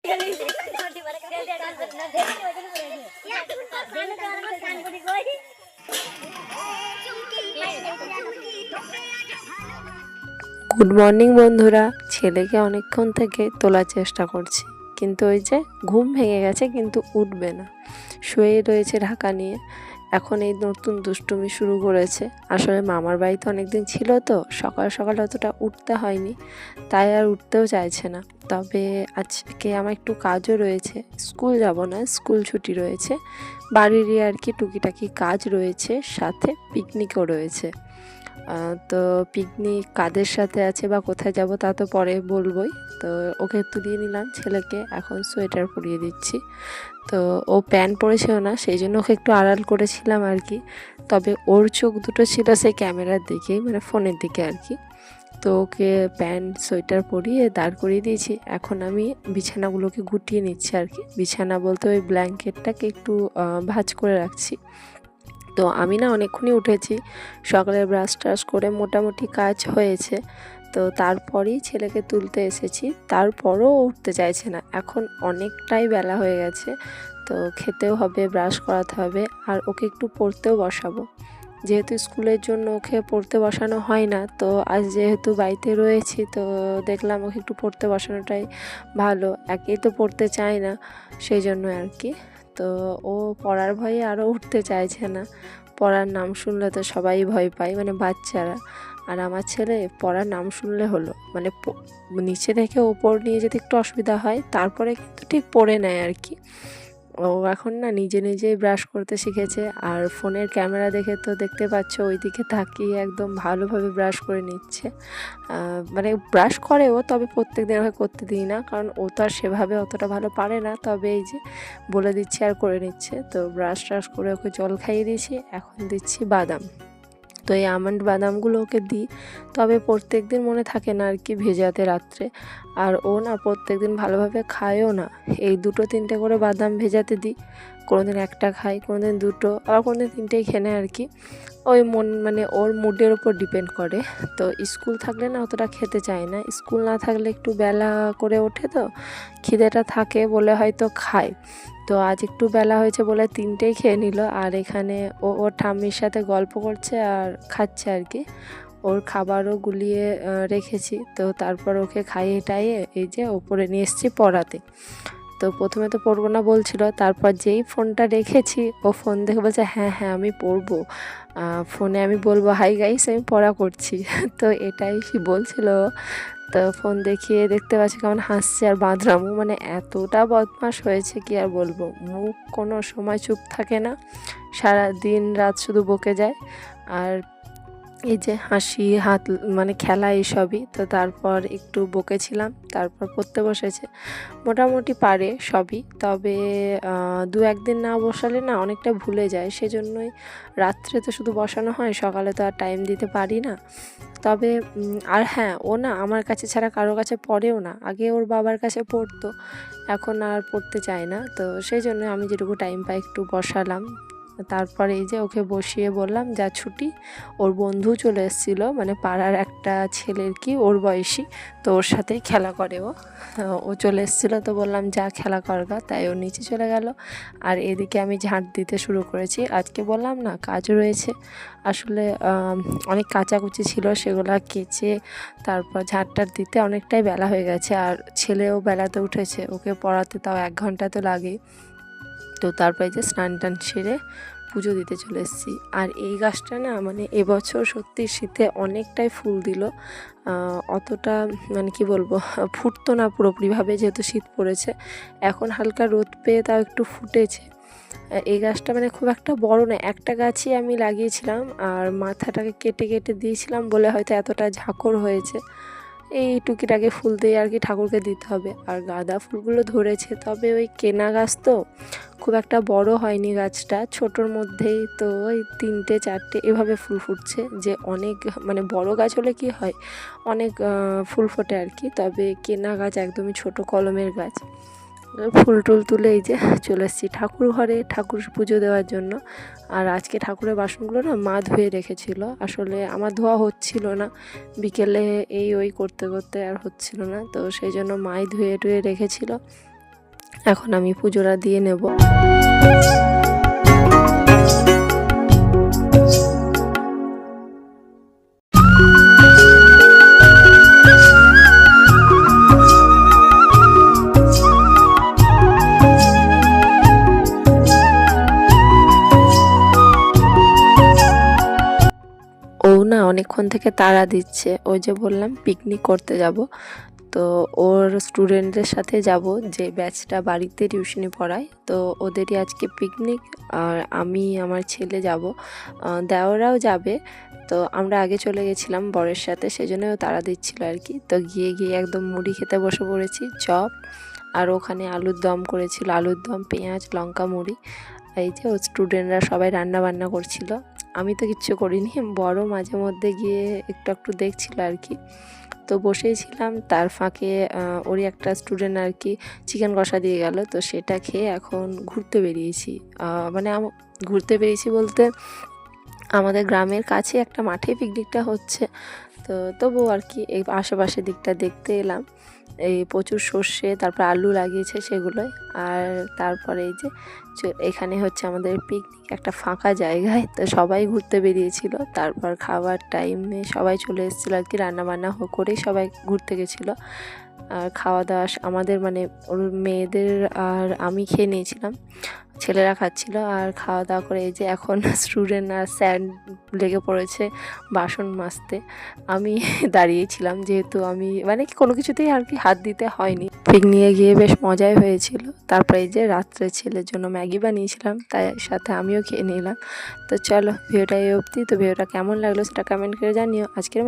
Good morning বন্ধুরা। ছেলেকে অনেকক্ষণ থেকে তোলার চেষ্টা করছি, কিন্তু ওই যে ঘুম ভেঙে গেছে, কিন্তু উঠবে না, শুয়ে রয়েছে ঢাকা নিয়ে। এখন এই নতুন দুষ্টুমি শুরু করেছে। আসলে মামার বাড়িতে অনেকদিন ছিল তো, সকাল সকাল অতটা উঠতে হয়নি, তাই আর উঠতেও চাইছে না। তবে আজকে আমার একটু কাজও রয়েছে, স্কুল যাব না, স্কুল ছুটি রয়েছে, বাড়িরই আর কি টুকিটাকি কাজ রয়েছে, সাথে পিকনিকও রয়েছে। তো পিকনিক কাদের সাথে আছে বা কোথায় যাব তা তো পরে বলবোই। তো ওকে তুলিয়ে নিলাম ছেলেকে, এখন সোয়েটার পরিয়ে দিচ্ছি। তো ও প্যান্ট পরেছিল না, সেই জন্য ওকে একটু আড়াল করেছিলাম আর কি। তবে ওর চোখ দুটো ছিল সেই ক্যামেরার দিকেই, মানে ফোনের দিকে আর কি। তো ওকে প্যান্ট সোয়েটার পরিয়ে দাঁড় করিয়ে দিয়েছি। এখন আমি বিছানাগুলোকে গুটিয়ে নিচ্ছি আর কি। বিছানা বলতে ওই ব্ল্যাঙ্কেটটাকে একটু ভাঁজ করে রাখছি। তো আমি না অনেকক্ষণই উঠেছি, সকালে ব্রাশ ট্রাশ করে মোটামুটি কাজ হয়েছে। তো তারপরেই ছেলেকে তুলতে এসেছি, তারপরও উঠতে চাইছে না। এখন অনেকটাই বেলা হয়ে গেছে, তো খেতেও হবে, ব্রাশ করাতে হবে, আর ওকে একটু পড়তেও বসাবো। যেহেতু স্কুলের জন্য ওকে পড়তে বসানো হয় না, তো আজ যেহেতু বাড়িতে রয়েছি, তো দেখলাম ওকে একটু পড়তে বসানোটাই ভালো। একেই তো পড়তে চায় না, সেই জন্য আর কি। তো ও পড়ার ভয়ে আরও উঠতে চাইছে না। পড়ার নাম শুনলে তো সবাই ভয় পায়, মানে বাচ্চারা। আর আমার ছেলে পড়ার নাম শুনলে হলো, মানে নিচে থেকে ওপর নিয়ে যেতে একটু অসুবিধা হয়, তারপরে কিন্তু ঠিক পড়ে নেয় আর কি। ও এখন না নিজে নিজেই ব্রাশ করতে শিখেছে। আর ফোনের ক্যামেরা দেখে তো দেখতে পাচ্ছ, ওই দিকে তাকিয়ে একদম ভালোভাবে ব্রাশ করে নিচ্ছে। মানে ব্রাশ করে ও, তবে প্রত্যেক দিন ওকে করতে দিই না, কারণ ও তো আর সেভাবে অতটা ভালো পারে না। তবে এই যে বলে দিচ্ছি আর করে নিচ্ছে। তো ব্রাশ ট্রাশ করে ওকে জল খাইয়ে দিয়েছি, এখন দিচ্ছি বাদাম। তো এই আমন্ড বাদামগুলো ওকে দিই, তবে প্রত্যেক দিন মনে থাকে না আর কি ভেজাতে রাত্রে। আর ও না প্রত্যেক দিন ভালোভাবে খায়ও না। এই 2-3টে করে বাদাম ভেজাতে দিই, কোনোদিন একটা খাই, কোনোদিন 2টো, আবার কোনোদিন 3টেই খেয়ে নেয় আর কি। ওই মানে ওর মুডের ওপর ডিপেন্ড করে। তো স্কুল থাকলে না অতটা খেতে চায় না, স্কুল না থাকলে একটু বেলা করে ওঠে, তো খিদেটা থাকে বলে হয়তো খায়। তো আজ একটু বেলা হয়েছে বলে 3টেই খেয়ে নিল। আর এখানে ওর ঠাম্মির সাথে গল্প করছে আর খাচ্ছে আর কি। ওর খাবারও গুলিয়ে রেখেছি। তো তারপর ওকে খাইয়ে টাইয়ে এই যে ওপরে নিয়ে এসেছি পড়াতে। তো প্রথমে তো পড়বো না বলছিল, তারপর যেই ফোনটা রেখেছি ও ফোন দেখে বলছে হ্যাঁ হ্যাঁ আমি পড়বো। ফোনে আমি বলবো হাই গাইস আমি পড়া করছি। তো এটাই বলছিল। তো ফোন দেখিয়ে দেখতে পাচ্ছি কেমন হাসছে আর বাঁদরামো, মানে এতটা বদমাশ হয়েছে কি আর বলবো। মুখ কোনো সময় চুপ থাকে না, সারা দিন রাত শুধু বকে যায়। আর এই যে হাসি হাত মানে খেলা এইসবই। তো তারপর একটু বকেছিলাম, তারপর পড়তে বসেছে। মোটামুটি পারে সবই, তবে 2-1 দিন না বসালে না অনেকটা ভুলে যায়, সেজন্যই রাত্রে তো শুধু বসানো হয়, সকালে তো আর টাইম দিতে পারি না। তবে আর হ্যাঁ, ও না আমার কাছে ছাড়া কারো কাছে পড়েও না। আগে ওর বাবার কাছে পড়তো, এখন আর পড়তে চায় না। তো সেই জন্য আমি যেটুকু টাইম পাই একটু বসালাম। তারপরে এই যে ওকে বসিয়ে বললাম যা ছুটি। ওর বন্ধু চলে এসেছিলো, মানে পাড়ার একটা ছেলের কি ওর বয়সী, তো ওর সাথেই খেলা করে ও চলে এসেছিলো। তো বললাম যা খেলা করগা, তাই ও নিচে চলে গেল। আর এদিকে আমি ঝাঁট দিতে শুরু করেছি। আজকে বললাম না কাজ রয়েছে, আসলে অনেক কাচাকুচি ছিল, সেগুলা কেচে তারপর ঝাঁটটার দিতে অনেকটাই বেলা হয়ে গেছে। আর ছেলেও বেলাতে উঠেছে, ওকে পড়াতে তাও 1 ঘন্টা তো লাগেই। তো তারপরে যে স্নান টান সেরে পুজো দিতে চলে এসেছি। আর এই গাছটা না মানে এবছর সত্যি শীতে অনেকটাই ফুল দিল। অতটা মানে কি বলবো, ফুটতো না পুরোপুরিভাবে, যেহেতু শীত পড়েছে। এখন হালকা রোদ পেয়ে তাও একটু ফুটেছে। এই গাছটা মানে খুব একটা বড় না, একটা গাছই আমি লাগিয়েছিলাম, আর মাথাটাকে কেটে কেটে দিয়েছিলাম বলে হয়তো এতটা ঝাঁকড় হয়েছে। এই টুকিটাকে ফুল দিয়ে আর কি ঠাকুরকে দিতে হবে। আর গাঁদা ফুলগুলো ধরেছে, তবে ওই কেনা গাছ তো খুব একটা বড় হয়নি গাছটা, ছোটোর মধ্যেই তো ওই 3টে-4টে এভাবে ফুল ফুটছে। যে অনেক মানে বড় গাছ হলে কি হয়, অনেক ফুল ফোটে আর কি। তবে কেনা গাছ একদমই ছোট কলমের গাছ। ফুল টুল তুলে এই যে চলে এসেছি ঠাকুর ঘরে ঠাকুর পুজো দেওয়ার জন্য। আর আজকে ঠাকুরের বাসনগুলো না মা ধুয়ে রেখেছিল, আসলে আমার ধোয়া হচ্ছিল না, বিকেলে এই ওই করতে করতে আর হচ্ছিল না, তো সেই জন্য মাই ধুয়ে টুয়ে রেখেছিল। এখন আমি পুজোটা দিয়ে নেব। ও না অনেকক্ষণ থেকে তাড়া দিচ্ছে, ওই যে বললাম পিকনিক করতে যাব, তো ওর স্টুডেন্টদের সাথে যাব যে ব্যাচটা বাড়িতে টিউশনি পড়ায়, তো ওদেরই আজকে পিকনিক। আর আমি আমার ছেলে যাব, দেওরাও যাবে। তো আমরা আগে চলে গেছিলাম বরের সাথে, সেজন্যও তাড়া দিচ্ছিল আর কি। তো গিয়ে গিয়ে একদম মুড়ি খেতে বসে পড়েছি, চপ আর ওখানে আলুর দম করেছিল, আলুর দম, পেঁয়াজ, লঙ্কা, মুড়ি। এই যে ওর স্টুডেন্টরা সবাই রান্না বান্না করছিল, আমি তো কিচ্ছু করিনি, বড় মাঝে মধ্যে গিয়ে একটু একটু দেখছিল আর কি। তো বসেই ছিলাম, তার ফাঁকে ওরই একটা স্টুডেন্ট আর কি চিকেন কষা দিয়ে গেল, তো সেটা খেয়ে এখন ঘুরতে বেরিয়েছি। মানে ঘুরতে বেরিয়েছি বলতে আমাদের গ্রামের কাছে একটা মাঠে পিকনিকটা হচ্ছে, তো তবুও আর কি এই আশেপাশের দিকটা দেখতে এলাম। এই প্রচুর সর্ষে, তারপর আলু লাগিয়েছে সেগুলোই। আর তারপরে এই যে এখানে হচ্ছে আমাদের পিকনিক একটা ফাঁকা জায়গায়, তো সবাই ঘুরতে বেরিয়েছিল। তারপর খাবার টাইমে সবাই চলে এসেছিলো আর কি, রান্নাবান্না করেই সবাই ঘুরতে গেছিলো। আর খাওয়া দাওয়া আমাদের মানে ওর মেয়েদের আর আমি খেয়ে নিয়েছিলাম, ছেলেরা খাচ্ছিল। আর খাওয়া দাওয়া করে এই যে এখন স্টুডেন্ট আর স্যান্ড লেগে পড়েছে বাসন মাজতে। আমি দাঁড়িয়েছিলাম, যেহেতু আমি মানে কোনো কিছুতেই আর কি হাত দিতে হয়নি। পিকনিকে গিয়ে বেশ মজাই হয়েছিল। তারপরে এই যে রাত্রে ছেলের জন্য ম্যাগি বানিয়েছিলাম, তাই সাথে আমিও খেয়ে নিলাম। তো চলো ভিডিওটা এই অবধি। তো ভিডিওটা কেমন লাগলো সেটা কমেন্ট করে জানিও। আজকের